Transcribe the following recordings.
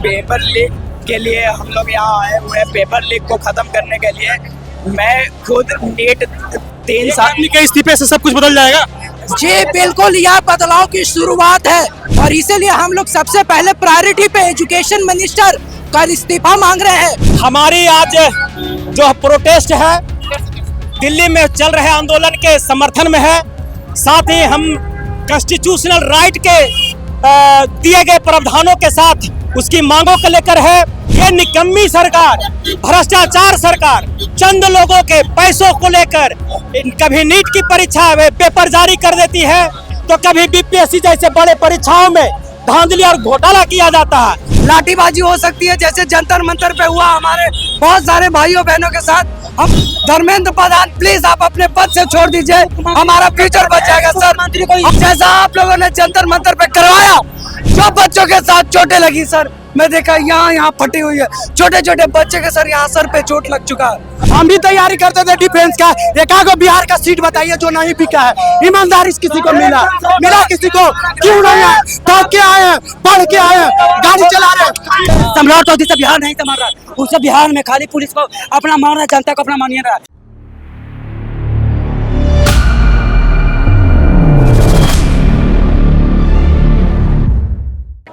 Paper leak के लिए हम लोग यहाँ आए हुए हैं, पेपर लीक को खत्म करने के लिए। मैं खुद नीट 3 साल के इस्तीफे से सब कुछ बदल जाएगा। जी बिल्कुल, यह बदलाव की शुरुआत है और इसीलिए हम लोग सबसे पहले प्रायोरिटी पे एजुकेशन मिनिस्टर का इस्तीफा मांग रहे हैं। हमारी आज जो प्रोटेस्ट है दिल्ली में चल रहे आंदोलन के समर्थन में है। साथ ही हम कॉन्स्टिट्यूशनल राइट के दिए गए प्रावधानों के साथ उसकी मांगों को लेकर है। ये निकम्मी सरकार, भ्रष्टाचार सरकार चंद लोगों के पैसों को लेकर कभी नीट की परीक्षा में पेपर जारी कर देती है तो कभी बीपीएससी जैसे बड़े परीक्षाओं में धांधली और घोटाला किया जाता है। लाठीबाजी हो सकती है जैसे जंतर मंतर पे हुआ हमारे बहुत सारे भाइयों बहनों के साथ। हम धर्मेंद्र प्रधान प्लीज आप अपने पद से छोड़ दीजिए, हमारा फ्यूचर बच जाएगा सर। जैसा आप लोगों ने जंतर मंतर पे करवाया, जो बच्चों के साथ चोटें लगी सर, मैं देखा यहाँ फटी हुई है, छोटे छोटे बच्चे के सर यहाँ सर पे चोट लग चुका है। हम भी तैयारी करते थे डिफेंस का। एकागो बिहार का सीट बताइए जो नहीं बिका है। ईमानदारी किसी को मिला किसी को क्यों नहीं है? दौड़ के आए हैं, पढ़ के आए हैं, गाड़ी चला रहे हैं। सम्राट चौधरी से बिहार नहीं संभाल रहा, उससे बिहार में खाली पुलिस को अपना मान रहा है, जनता को अपना मानिए रहा है।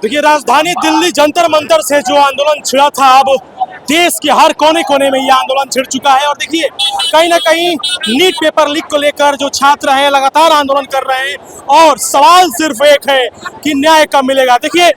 देखिए, राजधानी दिल्ली जंतर मंतर से जो आंदोलन छिड़ा था, अब देश के हर कोने कोने में ये आंदोलन छिड़ चुका है। और देखिए, कहीं ना कहीं नीट पेपर लीक को लेकर जो छात्र हैं लगातार आंदोलन कर रहे हैं और सवाल सिर्फ एक है कि न्याय कब मिलेगा। देखिए,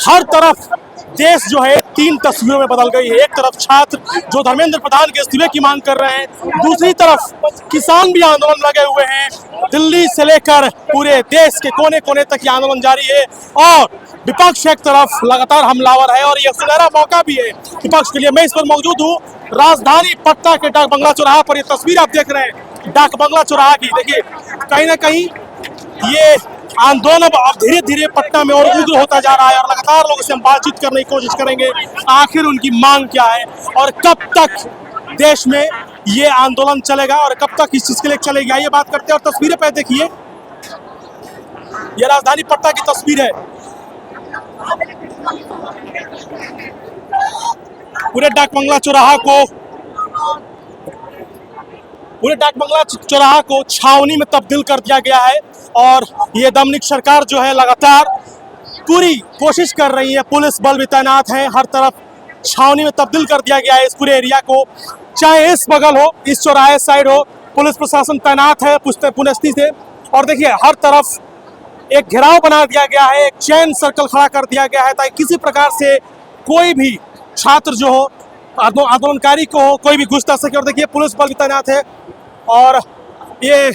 हर तरफ देश जो है 3 तस्वीरों में बदल गई है। एक तरफ छात्र जो धर्मेंद्र प्रधान के इस्तीफे की मांग कर रहे हैं, दूसरी तरफ किसान भी आंदोलन लगे हुए हैं। दिल्ली से लेकर पूरे देश के कोने कोने तक ये आंदोलन जारी है और विपक्ष एक तरफ लगातार हमलावर है और ये सुनहरा मौका भी है विपक्ष के लिए। मैं इस पर मौजूद हूँ राजधानी पटना के डाक बंगला चौराहा पर। ये तस्वीर आप देख रहे हैं डाक बंगला चौराहा की। देखिए, कहीं ना कहीं ये आंदोलन अब धीरे धीरे पटना में और उग्र होता जा रहा है और लगातार लोगों से हम बातचीत करने की कोशिश करेंगे आखिर उनकी मांग क्या है और कब तक देश में ये आंदोलन चलेगा और कब तक इस चीज के लिए चलेगा, ये बात करते हैं। और तस्वीरें पे देखिए, ये राजधानी पटना की तस्वीर है। पूरे डाक बंगला चौराहा को छावनी में तब्दील कर दिया गया है और ये दमनिक सरकार जो है लगातार पूरी कोशिश कर रही है। पुलिस बल भी तैनात है, हर तरफ छावनी में तब्दील कर दिया गया है इस पूरे एरिया को। चाहे इस बगल हो, इस चौराहे साइड हो, पुलिस प्रशासन तैनात है पुनस्ती से। और देखिए, हर तरफ एक घेराव बना दिया गया है, एक चैन सर्कल खड़ा कर दिया गया है ताकि किसी प्रकार से कोई भी छात्र जो हो, आंदोलनकारी को हो, कोई भी घुस ना सके। और देखिए, पुलिस बल भी तैनात है और ये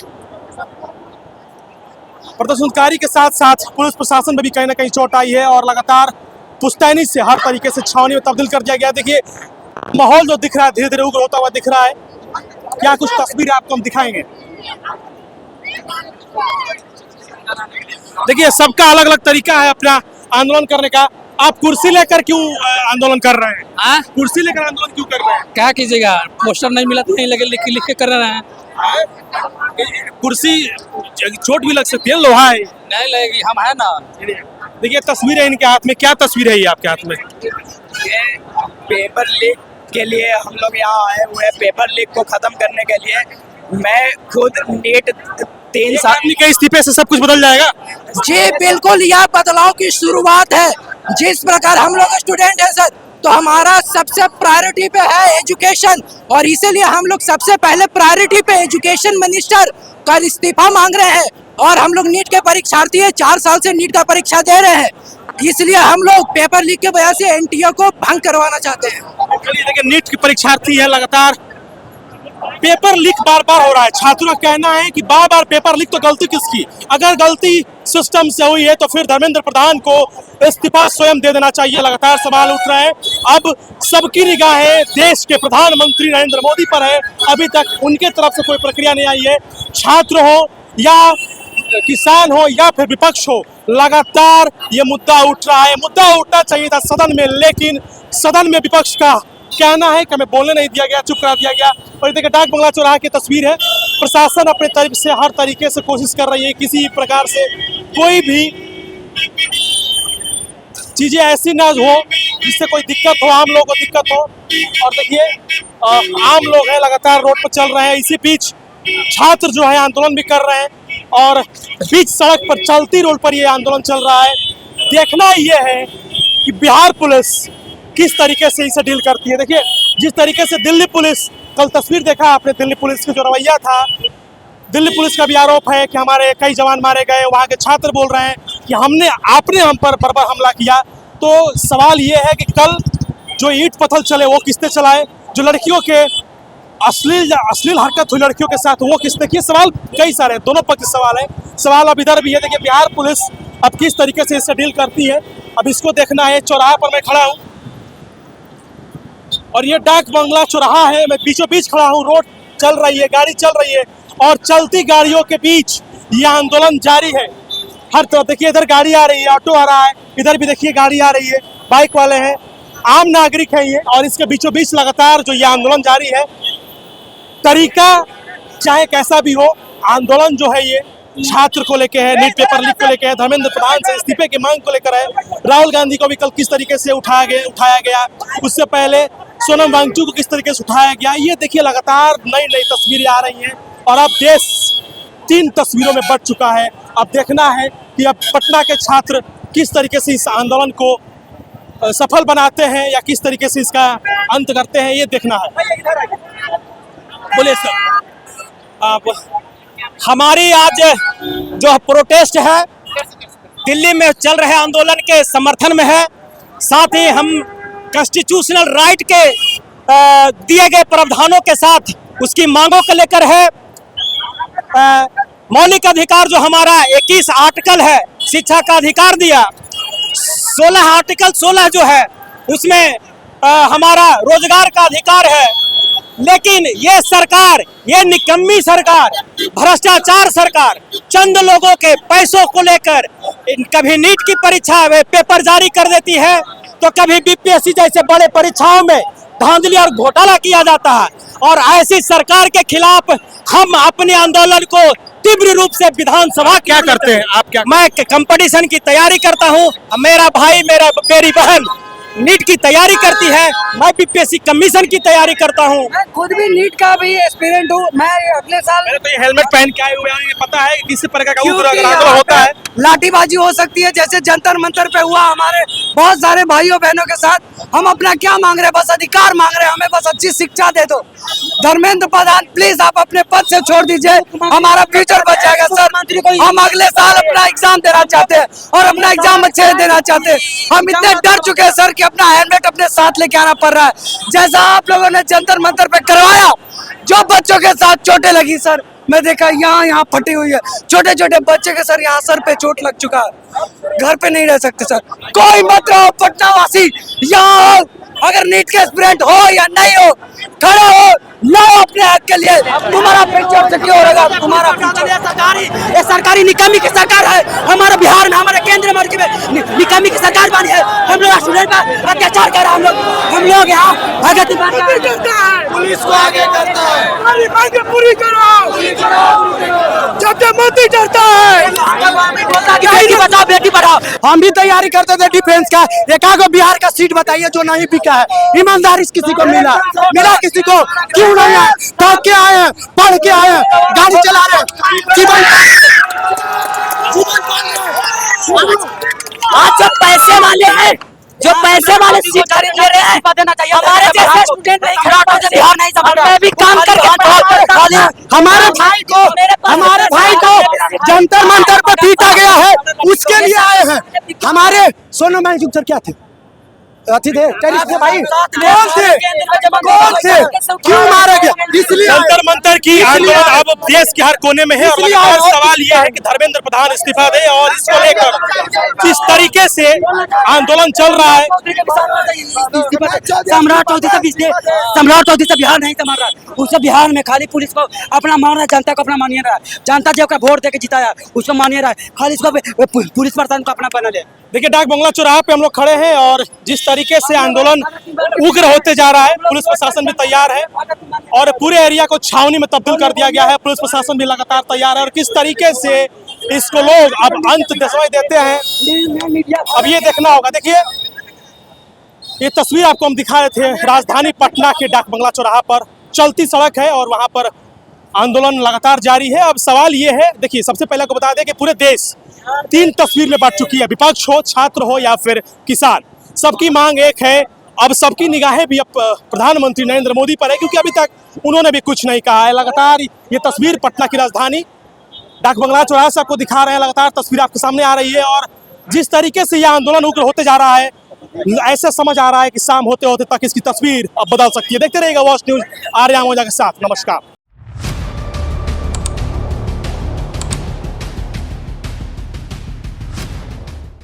प्रदर्शनकारी के साथ साथ पुलिस प्रशासन में भी कहीं ना कहीं चोट आई है और लगातार पुश्तैनी से हर तरीके से छावनी में तब्दील कर दिया गया। देखिए, माहौल जो दिख रहा है धीरे धीरे उग्र होता हुआ दिख रहा है। क्या कुछ तस्वीरें आपको हम दिखाएंगे। देखिए, सबका अलग अलग तरीका है अपना आंदोलन करने का। आप कुर्सी लेकर क्यों आंदोलन कर रहे हैं? कुर्सी लेकर आंदोलन क्यों कर रहे हैं? क्या कीजिएगा, पोस्टर नहीं मिला तो नहीं लगे, लिख के कर रहे हैं। कुर्सी चोट भी लग सकती है, लोहा है। नहीं लगेगी, हम है ना। देखिए, तस्वीर है इनके हाथ में। क्या तस्वीर है ये आपके हाथ में? ये पेपर लीक के लिए हम लोग यहाँ आए हुए हैं, पेपर लीक को खत्म करने के लिए। मैं खुद नीट 3 साल के इस्तीफे से सब कुछ बदल जाएगा। जी बिल्कुल, यह बदलाव की शुरुआत है। जिस प्रकार हम लोग स्टूडेंट हैं सर, तो हमारा सबसे प्रायोरिटी पे है एजुकेशन और इसीलिए हम लोग सबसे पहले प्रायोरिटी पे एजुकेशन मिनिस्टर का इस्तीफा मांग रहे हैं। और हम लोग नीट के परीक्षार्थी है, 4 साल से नीट का परीक्षा दे रहे हैं, इसलिए हम लोग पेपर लीक की वजह से एनटीए को भंग करवाना चाहते हैं। देखिए, नीट के परीक्षार्थी है, लगातार पेपर लीक बार बार हो रहा है। छात्रों का कहना है कि बार बार पेपर लीक, तो गलती किसकी? अगर गलती सिस्टम से हुई है तो फिर धर्मेंद्र प्रधान को इस्तीफा स्वयं दे देना चाहिए। लगातार सवाल उठ रहे हैं। अब सबकी निगाहें देश के प्रधानमंत्री नरेंद्र मोदी पर है। अभी तक उनके तरफ से कोई प्रक्रिया नहीं आई है। छात्र हो या किसान हो या फिर विपक्ष हो, लगातार ये मुद्दा उठ रहा है। मुद्दा उठना चाहिए था सदन में, लेकिन सदन में विपक्ष का कहना है कि हमें बोलने नहीं दिया गया, चुप करा दिया गया। और देखिए, डाक बंगला चौराहा की तस्वीर है। प्रशासन अपने तरफ से हर तरीके से कोशिश कर रही है किसी प्रकार से कोई भी चीजें ऐसी ना हो जिससे कोई दिक्कत हो, आम लोगों को दिक्कत हो। और देखिए आम लोग हैं लगातार रोड पर चल रहे हैं, इसी बीच छात्र जो है आंदोलन भी कर रहे हैं और बीच सड़क पर चलती रोड पर ये आंदोलन चल रहा है। देखना ये है कि बिहार पुलिस किस तरीके से इसे डील करती है। देखिए जिस तरीके से दिल्ली पुलिस, कल तस्वीर देखा आपने दिल्ली पुलिस का जो रवैया था, दिल्ली पुलिस का भी आरोप है कि हमारे कई जवान मारे गए। वहाँ के छात्र बोल रहे हैं कि आपने हम पर बर्बर हमला किया। तो सवाल ये है कि कल जो ईंट पत्थर चले वो किसने चलाए, जो लड़कियों के अश्लील हरकत हुई लड़कियों के साथ वो किसने किए। सवाल कई सारे, दोनों पक्ष सवाल है। सवाल अब इधर भी है, देखिए बिहार पुलिस अब किस तरीके से इससे डील करती है, अब इसको देखना है। चौराहा पर मैं खड़ा हूँ और ये डाक बंगला चौराहा है, मैं बीचों बीच खड़ा हूँ। रोड चल रही है, गाड़ी चल रही है और चलती गाड़ियों के बीच ये आंदोलन जारी है। हर तरफ देखिए, इधर गाड़ी आ रही है, ऑटो आ रहा है, इधर भी देखिए गाड़ी आ रही है, बाइक वाले हैं, आम नागरिक हैं ये। और इसके बीचों बीच लगातार जो ये आंदोलन जारी है, तरीका चाहे कैसा भी हो, आंदोलन जो है ये छात्र को लेके है, नीट पेपर लीक को लेके है, धर्मेंद्र प्रधान से इस्तीफे की मांग को लेकर है, राहुल गांधी को भी कल किस तरीके से उठाया गया, उससे पहले सोनम वांगचुक को किस तरीके से उठाया गया। ये देखिए लगातार नई नई तस्वीरें आ रही हैं और अब देश 3 तस्वीरों में बढ़ चुका है। अब देखना है कि अब पटना के छात्र किस तरीके से इस आंदोलन को सफल बनाते हैं या किस तरीके से इसका अंत करते हैं, ये देखना है। बोलिए सर। अब हमारी आज जो प्रोटेस्ट है दिल्ली में चल रहे आंदोलन के समर्थन में है। साथ ही हम कॉन्स्टिट्यूशनल राइट के दिए गए प्रावधानों के साथ उसकी मांगों को लेकर है। मौलिक अधिकार जो हमारा 21 आर्टिकल है, शिक्षा का अधिकार दिया, 16 आर्टिकल 16 जो है उसमें हमारा रोजगार का अधिकार है। लेकिन ये सरकार, ये निकम्मी सरकार, भ्रष्टाचार सरकार, चंद लोगों के पैसों को लेकर कभी नीट की परीक्षा में पेपर जारी कर देती है तो कभी बीपीएससी जैसे बड़े परीक्षाओं में धांधली और घोटाला किया जाता है। और ऐसी सरकार के खिलाफ हम अपने आंदोलन को तीव्र रूप से विधानसभा क्या करते हैं आप? क्या मैं कंपटीशन की तैयारी करता हूं, मेरा भाई मेरी बहन नीट की तैयारी करती है, मैं बीपीएससी कमीशन की तैयारी करता हूं। मैं खुद भी नीट का भी एस्पिरेंट हूँ। मैं अगले साल तो ये हेलमेट पहन के आए हुए हैं, पता है किसी प्रकार का क्योंकि आंदोलन होता है, लाठीबाजी हो सकती है, जैसे जंतर मंतर पे हुआ हमारे बहुत सारे भाइयों बहनों के साथ। हम अपना क्या मांग रहे हैं? बस अधिकार मांग रहे हैं, हमें बस अच्छी शिक्षा दे दो। धर्मेंद्र प्रधान प्लीज आप अपने पद से छोड़ दीजिए, हमारा फ्यूचर बच जाएगा सर। हम अगले साल अपना एग्जाम देना चाहते हैं और अपना एग्जाम अच्छे से देना चाहते हैं। हम इतने डर चुके हैं सर कि अपना हेलमेट अपने साथ लेके आना पड़ रहा है। जैसा आप लोगों ने जंतर मंतर पे करवाया, जो बच्चों के साथ चोटें लगी सर, मैं देखा यहाँ फटी हुई है, छोटे छोटे बच्चे के सर यहाँ सर पे चोट लग चुका है, घर पे नहीं रह सकते सर। कोई मत रहो पटना वासी, यहाँ अगर नीट के एस्पिरेंट हो या नहीं हो, खड़े हो, लड़ो अपने हक के लिए। तुम्हारा फ्यूचर सिक्योर होगा, तुम्हारा ये सरकारी निकम्मी की सरकार है। हमारे बिहार में, हमारे केंद्र में निकम्मी की सरकार बनी है। हम लोग स्टूडेंट पर अत्याचार कर रहे हैं। हम लोग यहाँ भगत पुलिस को आगे करता है, हमारी मांगे पूरी करो, जब मोदी डरता है। बेटी बचाओ बेटी पढ़ाओ। हम भी तैयारी करते थे डिफेंस का, एकागो बिहार का सीट बताइए जो नहीं बिका है। ईमानदारी किसी को मिला किसी को? क्यों नहीं आए? थक के आए हैं, पढ़ के आए हैं, गाड़ी चला रहे हैं। आज जो पैसे वाले हैं, जो पैसे वाले सीट खरीद ले रहे हैं, हमारे जैसे स्टूडेंट नहीं खड़ा होते, बिहार नहीं समझ रहे। भी काम करके हमारे भाई को जंतर मंतर पर पीटा गया है, उसके लिए आए हैं। हमारे सोनम वांगचुक सर क्या थे? अति थे भाई, कौन थे? क्यों मारा गया? इसलिए जंतर मंतर की आंदोलन अब देश के हर कोने में है। और लगातार सवाल यह है कि धर्मेंद्र प्रधान इस्तीफा दे, और इसको लेकर किस तरीके से आंदोलन चल रहा है। सम्राट चौधरी से बिहार नहीं संभाल रहा। उससे बिहार में खाली पुलिस को अपना मान रहा है, जनता को अपना मानिए रहा है। जनता जो वोट देके जिताया उसको मानिए रहा है, खाली इसको पुलिस प्रशासन को अपना बना ले। देखिए डाक बंगला चौराहा पे हम लोग खड़े हैं और जिस तरीके से आंदोलन उग्र होते जा रहा है, पुलिस प्रशासन भी तैयार है और पूरे एरिया को छावनी में तब्दील कर दिया गया है। पुलिस प्रशासन भी लगातार तैयार है और किस तरीके से इसको लोग अब अंत दर्शाई देते हैं। अब ये देखना होगा। देखिए ये तस्वीर आपको हम दिखा रहे थे राजधानी पटना के डाक बंगला चौराहा पर, चलती सड़क है और वहां पर आंदोलन लगातार जारी है। अब सवाल ये है, देखिए सबसे पहले को बता दें कि पूरे देश 3 तस्वीर में बांट चुकी है, विपक्ष हो, छात्र हो या फिर किसान, सबकी मांग एक है। अब सबकी निगाहें भी अब प्रधानमंत्री नरेंद्र मोदी पर है, क्योंकि अभी तक उन्होंने भी कुछ नहीं कहा है। लगातार ये तस्वीर पटना की राजधानी डाक बंगला चौराहा से आपको दिखा रहे हैं, लगातार तस्वीर आपके सामने आ रही है। और जिस तरीके से यह आंदोलन उग्र होते जा रहा है, ऐसा समझ आ रहा है कि शाम होते होते तक इसकी तस्वीर अब बदल सकती है। देखते रहिएगा वॉच न्यूज, आर्या मोजा के साथ। नमस्कार।